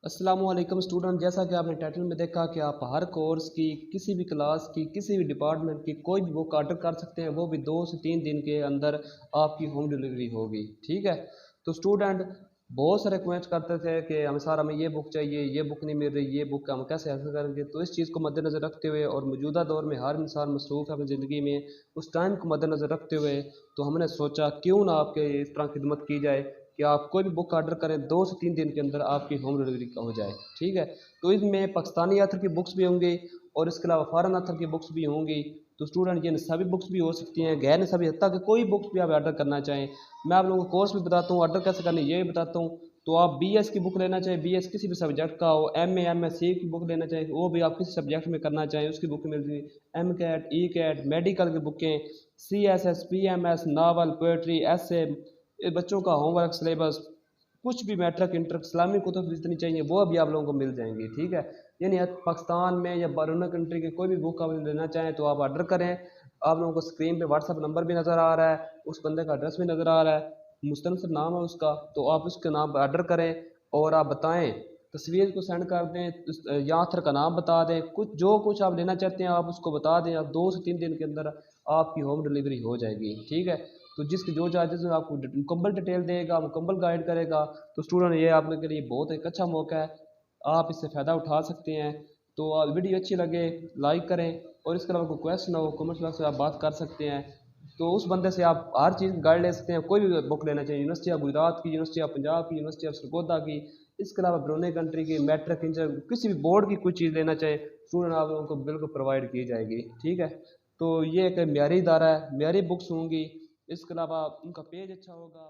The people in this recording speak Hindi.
अस्सलाम वालेकुम स्टूडेंट। जैसा कि आपने टाइटल में देखा कि आप हर कोर्स की, किसी भी क्लास की, किसी भी डिपार्टमेंट की कोई भी बुक ऑर्डर कर सकते हैं, वो भी 2 से 3 दिन के अंदर आपकी होम डिलीवरी होगी। ठीक है। तो स्टूडेंट बहुत सारे रिक्वेस्ट करते थे कि हम सर हमें ये बुक चाहिए, ये बुक नहीं मिल रही, ये बुक हम कैसे हासिल करेंगे। तो इस चीज़ को मद्देनज़र रखते हुए और मौजूदा दौर में हर इंसान मसरूफ़ है अपनी ज़िंदगी में, उस टाइम को मद्देनज़र रखते हुए तो हमने सोचा क्यों ना आपके इस तरह खिदमत की जाए कि आप कोई भी बुक ऑर्डर करें, 2 से 3 दिन के अंदर आपकी होम डिलीवरी का हो जाए। ठीक है। तो इसमें पाकिस्तानी ऑथर की बुक्स भी होंगी और इसके अलावा फ़ॉरेन ऑथर की बुक्स भी होंगी। तो स्टूडेंट ये निसाबी बुक्स भी हो सकती हैं, गैर निसाबी, हत्ता कि कोई बुक्स भी आप ऑर्डर करना चाहें। मैं आप लोगों को कोर्स भी बताता हूँ, ऑर्डर कैसे करनी ये भी बताता हूँ। तो आप BS की बुक लेना चाहें, BS किसी भी सब्जेक्ट का हो, MA MSc की बुक लेना चाहें, वो भी आप किसी सब्जेक्ट में करना चाहें उसकी बुक मिल जाएगी। MCAT ECAT मेडिकल की बुकें, CSS PMS नावल पोएट्री ऐसे, बच्चों का होमवर्क सिलेबस, कुछ भी मैट्रिक इंटर इस्लामी कुतुब जितनी चाहिए वो भी आप लोगों को मिल जाएंगी। ठीक है। यानी पाकिस्तान में या बैरून कंट्री के कोई भी बुक आप लेना चाहें तो आप ऑर्डर करें। आप लोगों को स्क्रीन पे व्हाट्सअप नंबर भी नज़र आ रहा है, उस बंदे का एड्रेस भी नज़र आ रहा है, मुस्तनसिर नाम है उसका, तो आप उसके नाम पर ऑर्डर करें और आप बताएं, तस्वीर को सेंड कर दें या ऑथर का नाम बता दें, कुछ जो कुछ आप लेना चाहते हैं आप उसको बता दें। आप 2 से 3 दिन के अंदर आपकी होम डिलीवरी हो जाएगी। ठीक है। तो जिसकी जो चार्जेस है आपको मुकम्मल डिटेल देगा, मुकम्मल गाइड करेगा। तो स्टूडेंट ये आपके लिए बहुत एक अच्छा मौका है, आप इससे फ़ायदा उठा सकते हैं। तो वीडियो अच्छी लगे लाइक करें और इसके अलावा कोई क्वेश्चन हो कमेंट बॉक्स में आप बात कर सकते हैं। तो उस बंदे से आप हर चीज़ गाइड ले सकते हैं। कोई भी बुक लेना चाहिए, यूनिवर्सिटी ऑफ गुजरात की, यूनिवर्सिटी ऑफ पंजाब की, यूनिवर्सिटी ऑफ सरगोदा की, इसके अलावा ब्रूनेई कंट्री की, मैट्रिक इंटर किसी भी बोर्ड की कोई चीज़ लेना चाहे स्टूडेंट आप लोगों को बिल्कुल प्रोवाइड की जाएगी। ठीक है। तो ये एक म्यारी इदारा है, म्यारी बुक्स होंगी। इसके अलावा उनका पेज अच्छा होगा।